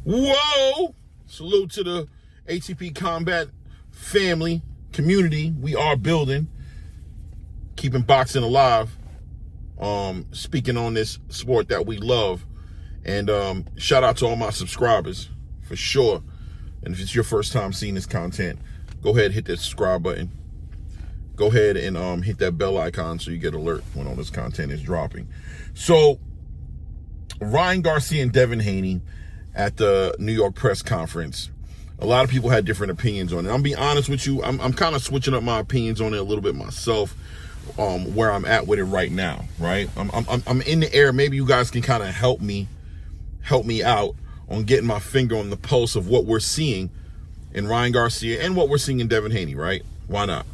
Whoa! Salute to the A.T.P combat family, community. We are building, keeping boxing alive, speaking on this sport that we love. And shout out to all my subscribers, for sure. And if it's your first time seeing this content, go ahead and hit that subscribe button. Go ahead and hit that bell icon so you get alert when all this content is dropping. So, Ryan Garcia and Devin Haney at the New York press conference. A lot of people had different opinions on it. I'll be honest with you, I'm kind of switching up my opinions on it a little bit myself, where I'm at with it right now, right? I'm in the air. Maybe you guys can kind of help me out on getting my finger on the pulse of what we're seeing in Ryan Garcia and what we're seeing in Devin Haney, right? Why not?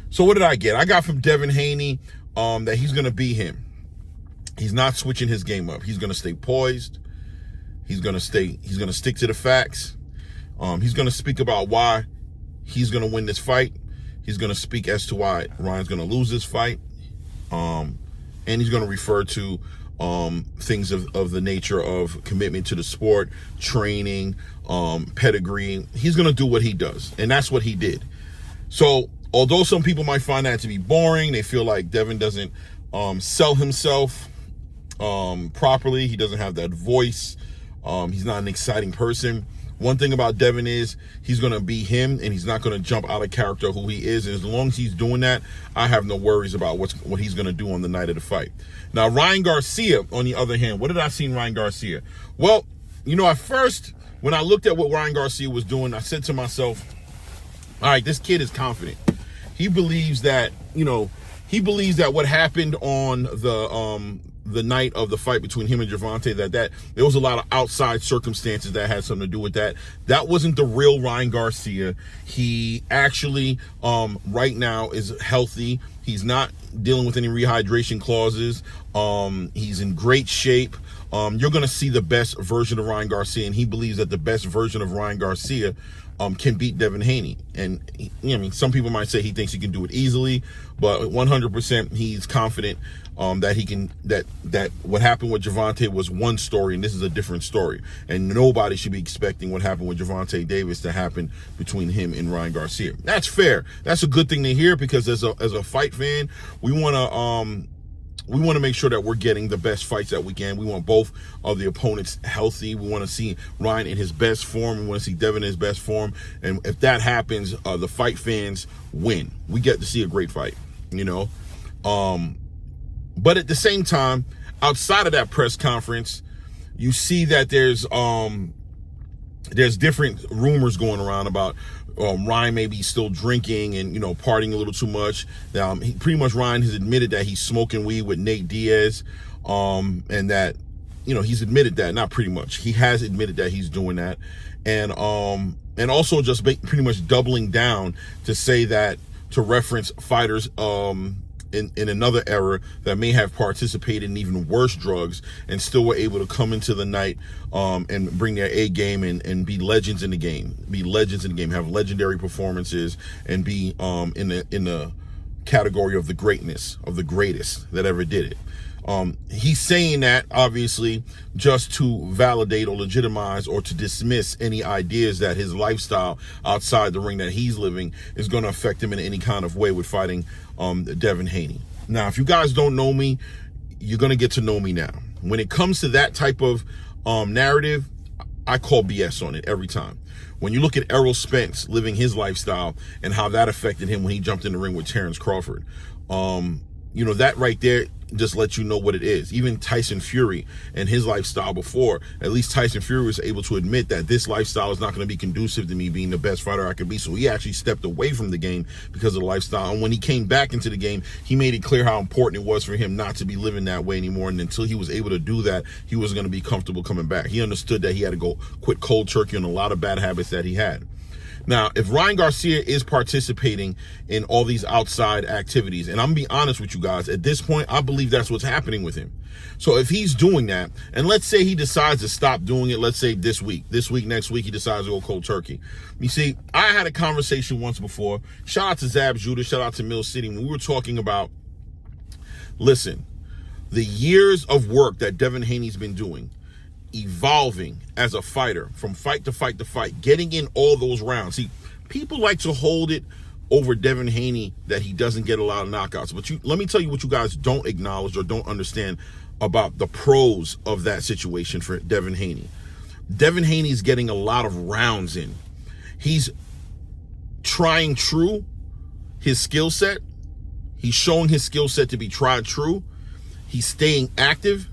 So what did I get? I got from Devin Haney that he's going to be him. He's not switching his game up. He's going to stay poised. He's going to stick to the facts. He's going to speak about why he's going to win this fight. He's going to speak as to why Ryan's going to lose this fight. And he's going to refer to things of the nature of commitment to the sport, training, pedigree. He's going to do what he does. And that's what he did. So although some people might find that to be boring, they feel like Devin doesn't sell himself properly. He doesn't have that voice. He's not an exciting person. One thing about Devin is he's going to be him, and he's not going to jump out of character who he is. And as long as he's doing that, I have no worries about what he's going to do on the night of the fight. Now, Ryan Garcia, on the other hand, what did I see in Ryan Garcia? Well, you know, at first, when I looked at what Ryan Garcia was doing, I said to myself, all right, this kid is confident. He believes that, what happened on the night of the fight between him and Gervonta, that there was a lot of outside circumstances that had something to do with that. That wasn't the real Ryan Garcia. He actually, right now, is healthy. He's not dealing with any rehydration clauses. He's in great shape. You're going to see the best version of Ryan Garcia, and he believes that the best version of Ryan Garcia can beat Devin Haney. And some people might say he thinks he can do it easily, but 100% he's confident that he can. That what happened with Gervonta was one story, and this is a different story. And nobody should be expecting what happened with Gervonta Davis to happen between him and Ryan Garcia. That's fair. That's a good thing to hear, because as a fight fan, we want to make sure that we're getting the best fights that we can. We want both of the opponents healthy. We want to see Ryan in his best form. We want to see Devin in his best form. And if that happens, the fight fans win. We get to see a great fight, But at the same time, outside of that press conference, you see that there's different rumors going around about Ryan maybe still drinking and, partying a little too much. Ryan has admitted that he's smoking weed with Nate Diaz, and that, he's admitted that, not pretty much. He has admitted that he's doing that. And also just pretty much doubling down to say that, to reference fighters, in another era that may have participated in even worse drugs and still were able to come into the night and bring their A game and be legends in the game, have legendary performances, and be in the category of the greatness, of the greatest that ever did it. He's saying that obviously just to validate or legitimize or to dismiss any ideas that his lifestyle outside the ring that he's living is going to affect him in any kind of way with fighting Devin Haney. Now, if you guys don't know me, you're going to get to know me now. When it comes to that type of narrative, I call BS on it every time. When you look at Errol Spence living his lifestyle and how that affected him when he jumped in the ring with Terrence Crawford, that right there just lets you know what it is. Even Tyson Fury and his lifestyle before, at least Tyson Fury was able to admit that this lifestyle is not going to be conducive to me being the best fighter I could be. So he actually stepped away from the game because of the lifestyle. And when he came back into the game, he made it clear how important it was for him not to be living that way anymore. And until he was able to do that, he wasn't going to be comfortable coming back. He understood that he had to quit cold turkey on a lot of bad habits that he had. Now, if Ryan Garcia is participating in all these outside activities, and I'm going to be honest with you guys, at this point, I believe that's what's happening with him. So if he's doing that, and let's say he decides to stop doing it, let's say this week, next week, he decides to go cold turkey. You see, I had a conversation once before. Shout out to Zab Judah, shout out to Mill City, when we were talking about, listen, the years of work that Devin Haney's been doing, evolving as a fighter from fight to fight to fight, getting in all those rounds. See, people like to hold it over Devin Haney that he doesn't get a lot of knockouts. But let me tell you what you guys don't acknowledge or don't understand about the pros of that situation for Devin Haney. Devin Haney's getting a lot of rounds in. He's trying true his skill set. He's showing his skill set to be tried true. He's staying active,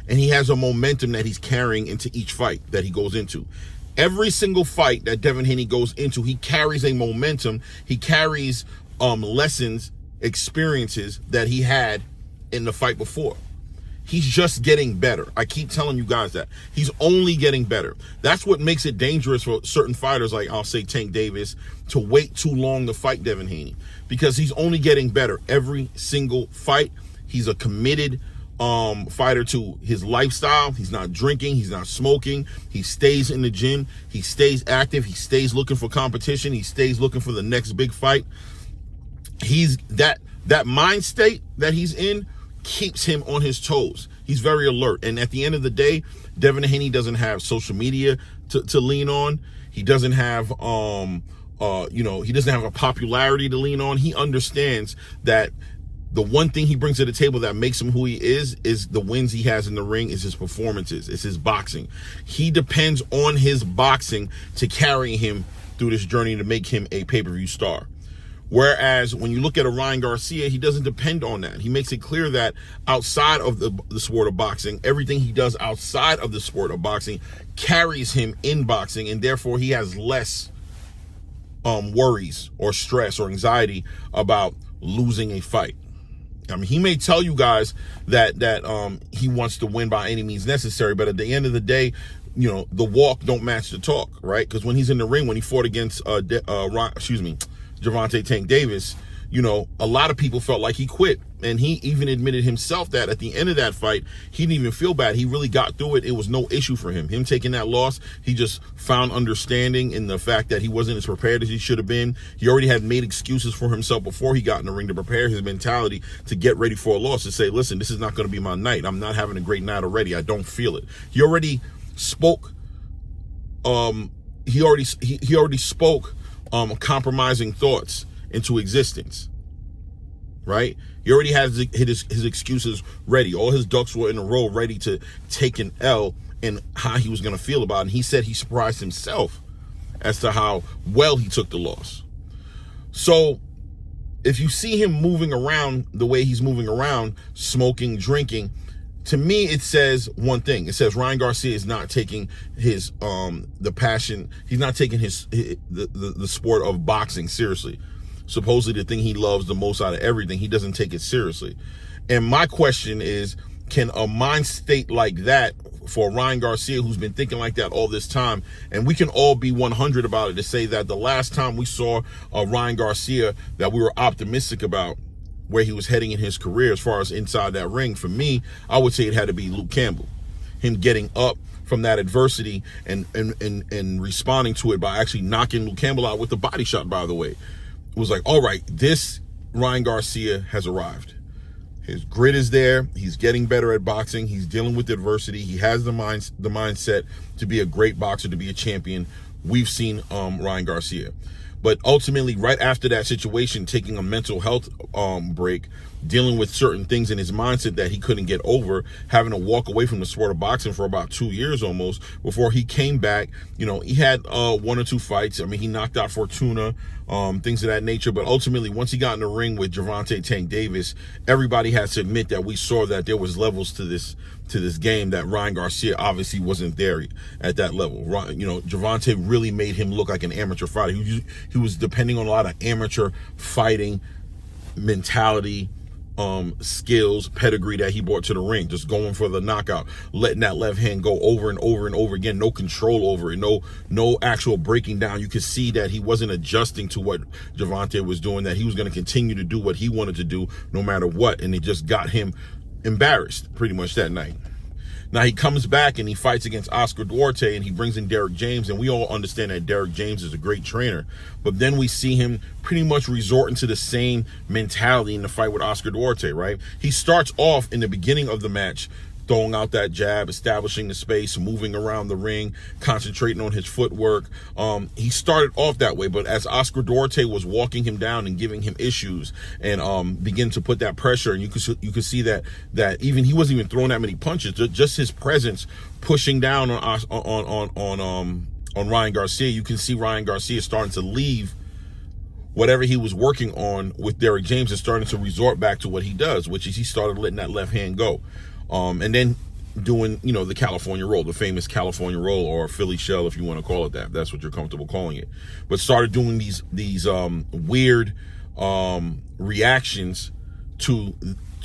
and he has a momentum that he's carrying into each fight that he goes into. Every single fight that Devin Haney goes into, he carries a momentum. He carries lessons, experiences that he had in the fight before. He's just getting better. I keep telling you guys that. He's only getting better. That's what makes it dangerous for certain fighters, like I'll say Tank Davis, to wait too long to fight Devin Haney, because he's only getting better every single fight. He's a committed fighter to his lifestyle. He's not drinking. He's not smoking. He stays in the gym. He stays active. He stays looking for competition. He stays looking for the next big fight. He's that mind state that he's in keeps him on his toes. He's very alert. And at the end of the day, Devin Haney doesn't have social media to lean on. He doesn't have he doesn't have a popularity to lean on. He understands that the one thing he brings to the table that makes him who he is the wins he has in the ring, is his performances, it's his boxing. He depends on his boxing to carry him through this journey to make him a pay-per-view star. Whereas when you look at a Ryan Garcia, he doesn't depend on that. He makes it clear that outside of the sport of boxing, everything he does outside of the sport of boxing carries him in boxing, and therefore he has less worries or stress or anxiety about losing a fight. I mean, he may tell you guys that he wants to win by any means necessary, but at the end of the day, the walk don't match the talk, right? Because when he's in the ring, when he fought against Gervonta Tank Davis, a lot of people felt like he quit. And he even admitted himself that at the end of that fight, he didn't even feel bad. He really got through it. It was no issue for him. Him taking that loss, he just found understanding in the fact that he wasn't as prepared as he should have been. He already had made excuses for himself before he got in the ring to prepare his mentality to get ready for a loss, to say, listen, this is not going to be my night. I'm not having a great night already. I don't feel it. He already spoke. He already spoke compromising thoughts into existence, right? He already has his excuses ready. All his ducks were in a row, ready to take an L and how he was going to feel about it. And he said he surprised himself as to how well he took the loss. So if you see him moving around the way he's moving around, smoking, drinking, to me, it says one thing. It says Ryan Garcia is not taking his the passion. He's not taking the sport of boxing seriously. Supposedly the thing he loves the most out of everything, he doesn't take it seriously. And my question is, can a mind state like that for Ryan Garcia, who's been thinking like that all this time, and we can all be 100 about it, to say that the last time we saw Ryan Garcia that we were optimistic about where he was heading in his career as far as inside that ring, for me, I would say it had to be Luke Campbell. Him getting up from that adversity and responding to it by actually knocking Luke Campbell out with the body shot, by the way. It was like, all right, this Ryan Garcia has arrived. His grit is there. He's getting better at boxing. He's dealing with adversity. He has the mindset to be a great boxer, to be a champion. We've seen Ryan Garcia. But ultimately, right after that situation, taking a mental health break, dealing with certain things in his mindset that he couldn't get over, having to walk away from the sport of boxing for about 2 years almost before he came back. He had 1 or 2 fights. I mean, he knocked out Fortuna, things of that nature. But ultimately, once he got in the ring with Gervonta Tank Davis, everybody has to admit that we saw that there was levels to this game that Ryan Garcia obviously wasn't there at that level. Gervonta really made him look like an amateur fighter. He was depending on a lot of amateur fighting mentality, skills, pedigree that he brought to the ring, just going for the knockout, letting that left hand go over and over and over again, no control over it, no actual breaking down. You could see that he wasn't adjusting to what Gervonta was doing, that he was going to continue to do what he wanted to do no matter what, and it just got him embarrassed pretty much that night. Now he comes back and he fights against Oscar Duarte, and he brings in Derek James, and we all understand that Derek James is a great trainer. But then we see him pretty much resorting to the same mentality in the fight with Oscar Duarte, right? He starts off in the beginning of the match throwing out that jab, establishing the space, moving around the ring, concentrating on his footwork. He started off that way, but as Oscar Duarte was walking him down and giving him issues and begin to put that pressure, and you could see that even he wasn't even throwing that many punches, just his presence pushing down on Ryan Garcia. You can see Ryan Garcia starting to leave whatever he was working on with Derrick James and starting to resort back to what he does, which is he started letting that left hand go. And then doing, the California roll, the famous California roll, or Philly shell, if you want to call it that. That's what you're comfortable calling it. But started doing these weird reactions to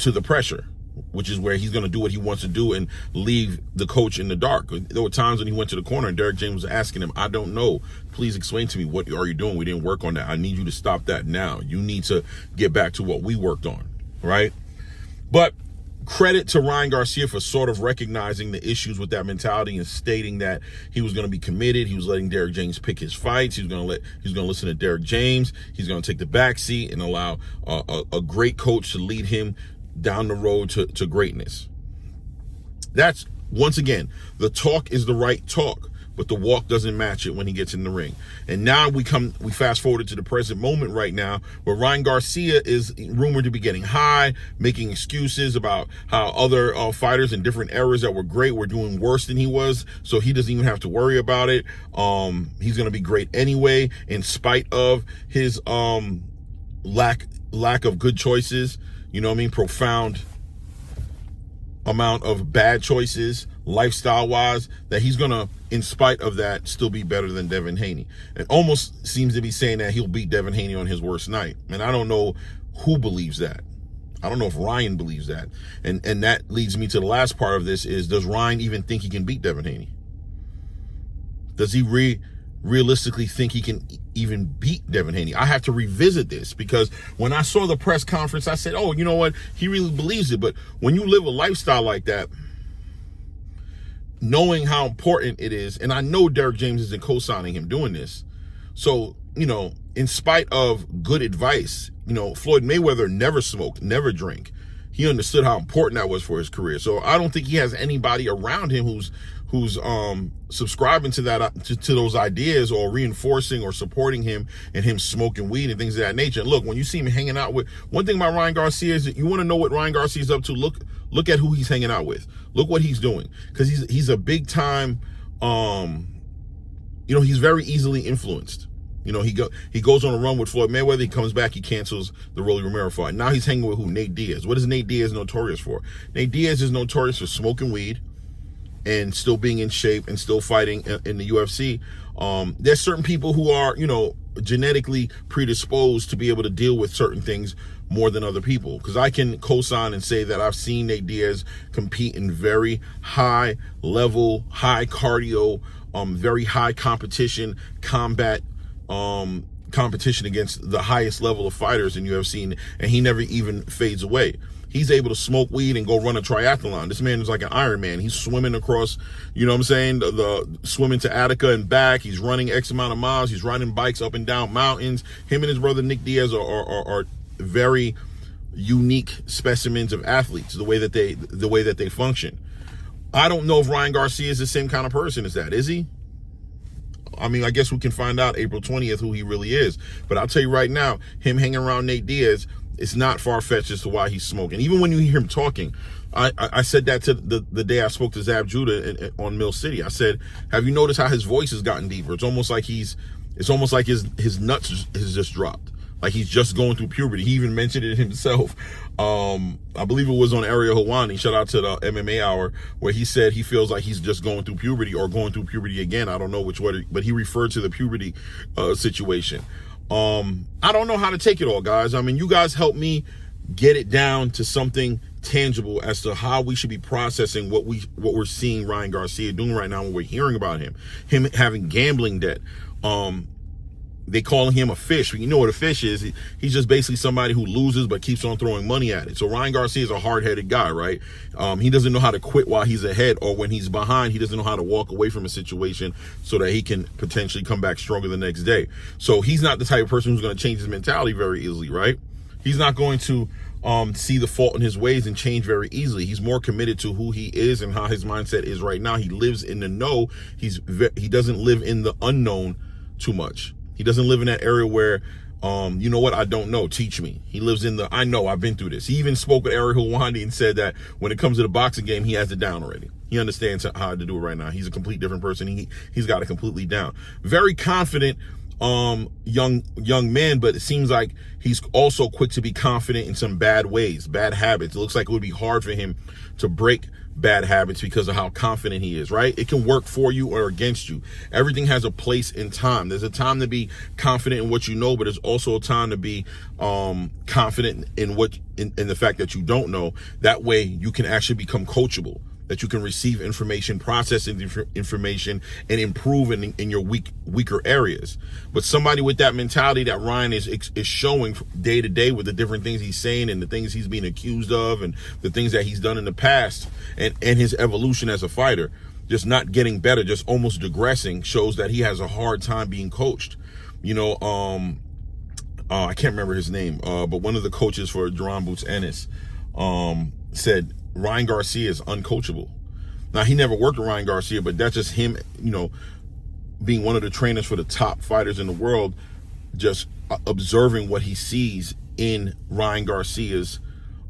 the pressure, which is where he's going to do what he wants to do and leave the coach in the dark. There were times when he went to the corner and Derrick James was asking him, I don't know. Please explain to me, what are you doing? We didn't work on that. I need you to stop that now. You need to get back to what we worked on, right? But credit to Ryan Garcia for sort of recognizing the issues with that mentality and stating that he was going to be committed. He was letting Derrick James pick his fights. He's going to listen to Derrick James. He's going to take the back seat and allow a great coach to lead him down the road to greatness. That's, once again, the talk is the right talk, but the walk doesn't match it when he gets in the ring. And now we fast forward to the present moment right now, where Ryan Garcia is rumored to be getting high, making excuses about how other fighters in different eras that were great were doing worse than he was, so he doesn't even have to worry about it. He's going to be great anyway, in spite of his lack of good choices. Profound amount of bad choices, lifestyle-wise, that he's going to, in spite of that, still be better than Devin Haney. It almost seems to be saying that he'll beat Devin Haney on his worst night. And I don't know who believes that. I don't know if Ryan believes that. And that leads me to the last part of this is, does Ryan even think he can beat Devin Haney? Does he realistically think he can even beat Devin Haney? I have to revisit this, because when I saw the press conference, I said, oh, you know what? He really believes it. But when you live a lifestyle like that, knowing how important it is, and I know Derrick James isn't co-signing him doing this. So, in spite of good advice, Floyd Mayweather never smoked, never drank. He understood how important that was for his career. So I don't think he has anybody around him who's subscribing to that, to those ideas, or reinforcing or supporting him and him smoking weed and things of that nature. And look, when you see him hanging out with, one thing about Ryan Garcia is that you want to know what Ryan Garcia is up to. Look at who he's hanging out with. Look what he's doing, because he's a big time. He's very easily influenced. He goes on a run with Floyd Mayweather. He comes back. He cancels the Rolly Romero fight. Now he's hanging with who? Nate Diaz. What is Nate Diaz notorious for? Nate Diaz is notorious for smoking weed and still being in shape and still fighting in the UFC. There's certain people who are, genetically predisposed to be able to deal with certain things more than other people. Because I can co-sign and say that I've seen Nate Diaz compete in very high level, high cardio, very high competition, combat competition against the highest level of fighters in UFC, and he never even fades away. He's able to smoke weed and go run a triathlon. This man is like an Iron Man. He's swimming across, the swimming to Attica and back. He's running X amount of miles. He's riding bikes up and down mountains. Him and his brother Nick Diaz are very unique specimens of athletes, the way that they function. I don't know if Ryan Garcia is the same kind of person as that. Is he? I mean, I guess we can find out April 20th who he really is. But I'll tell you right now, him hanging around Nate Diaz, it's not far-fetched as to why he's smoking. Even when you hear him talking, I said that to the day I spoke to Zab Judah on Mill City. I said, have you noticed how his voice has gotten deeper? It's almost like his nuts has just dropped. Like he's just going through puberty. He even mentioned it himself. I believe it was on Ariel Helwani. Shout out to the MMA Hour, where he said he feels like he's just going through puberty or going through puberty again. I don't know which way, but he referred to the puberty situation. I don't know how to take it all, guys. I mean, you guys help me get it down to something tangible as to how we should be processing what we're seeing Ryan Garcia doing right now when we're hearing about him having gambling debt. They call him a fish. You know what a fish is? He's just basically somebody who loses but keeps on throwing money at it. So Ryan Garcia is a hard-headed guy, right? He doesn't know how to quit while he's ahead, or when he's behind, he doesn't know how to walk away from a situation so that he can potentially come back stronger the next day. So he's not the type of person who's going to change his mentality very easily, right? He's not going to see the fault in his ways and change very easily. He's more committed to who he is and how his mindset is right now. He lives in the know. He doesn't live in the unknown too much. He doesn't live in that area where, you know what, I don't know, teach me. He lives in the, I know, I've been through this. He even spoke with Ariel Helwani and said that when it comes to the boxing game, he has it down already. He understands how to do it right now. He's a complete different person. He's got it completely down. Very confident young man, but it seems like he's also quick to be confident in some bad ways, bad habits. It looks like it would be hard for him to break bad habits because of how confident he is, right? It can work for you or against you. Everything has a place and time. There's a time to be confident in what you know, but there's also a time to be confident in in the fact that you don't know. That way you can actually become coachable, that you can receive information, process information, and improve in your weaker areas. But somebody with that mentality that Ryan is showing day to day with the different things he's saying and the things he's being accused of and the things that he's done in the past and his evolution as a fighter, just not getting better, just almost digressing, shows that he has a hard time being coached. You know, I can't remember his name, but one of the coaches for Duran Boots Ennis said Ryan Garcia is uncoachable. Now, he never worked with Ryan Garcia, but that's just him, you know, being one of the trainers for the top fighters in the world, just observing what he sees in Ryan Garcia's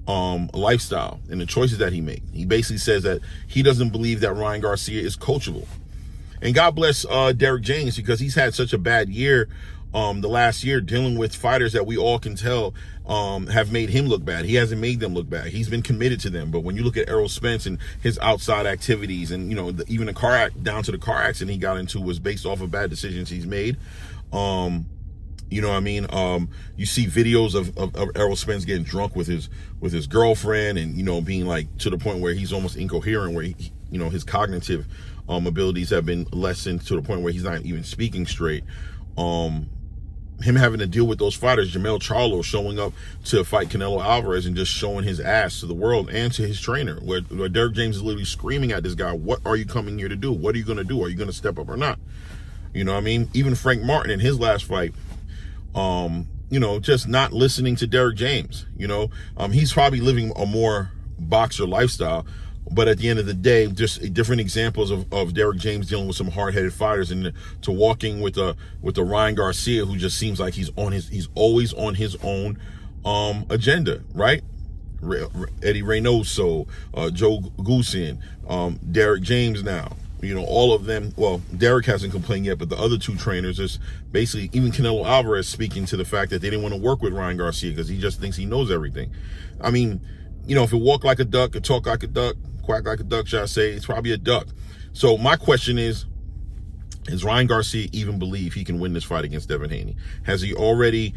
lifestyle and the choices that he makes. He basically says that he doesn't believe that Ryan Garcia is coachable. And God bless Derek James, because he's had such a bad year the last year, dealing with fighters that we all can tell have made him look bad. He hasn't made them look bad. He's been committed to them. But when you look at Errol Spence and his outside activities, and, you know, even the car down to the car accident he got into was based off of bad decisions he's made. You know what I mean? You see videos of Errol Spence getting drunk with his girlfriend, and, you know, being like to the point where he's almost incoherent, where he, you know, his cognitive abilities have been lessened to the point where he's not even speaking straight. Him having to deal with those fighters, Jamel Charlo showing up to fight Canelo Alvarez and just showing his ass to the world and to his trainer, where Derek James is literally screaming at this guy, what are you coming here to do? What are you going to do? Are you going to step up or not? You know what I mean? Even Frank Martin in his last fight, you know, just not listening to Derek James. You know, he's probably living a more boxer lifestyle, but at the end of the day, just different examples of Derek James dealing with some hard-headed fighters, and to walking with a Ryan Garcia who just seems like he's always on his own agenda, right? Eddie Reynoso, Joe Goosen, Derek James now. You know, all of them. Well, Derek hasn't complained yet, but the other two trainers is basically, even Canelo Alvarez speaking to the fact that they didn't want to work with Ryan Garcia because he just thinks he knows everything. I mean, you know, if it walk like a duck, it talk like a duck, quack like a duck, shall I say, it's probably a duck. So my question is Ryan Garcia even believe he can win this fight against Devin Haney? Has he already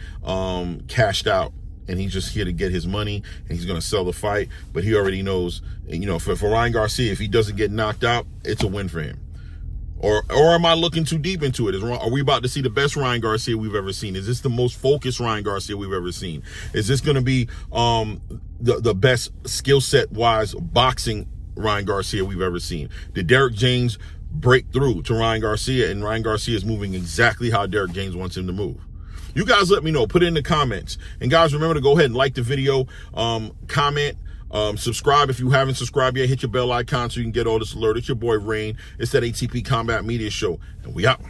cashed out and he's just here to get his money and he's going to sell the fight? But he already knows, you know, for Ryan Garcia, if he doesn't get knocked out, it's a win for him. Or am I looking too deep into it? Are we about to see the best Ryan Garcia we've ever seen? Is this the most focused Ryan Garcia we've ever seen? Is this going to be the best skill set wise boxing Ryan Garcia we've ever seen? Did Derek James break through to Ryan Garcia, and Ryan Garcia is moving exactly how Derek James wants him to move? You guys let me know. Put it in the comments. And guys, remember to go ahead and like the video, comment, subscribe if you haven't subscribed yet. Hit your bell icon so you can get all this alert. It's your boy Rain. It's that ATP Combat Media Show, and we out.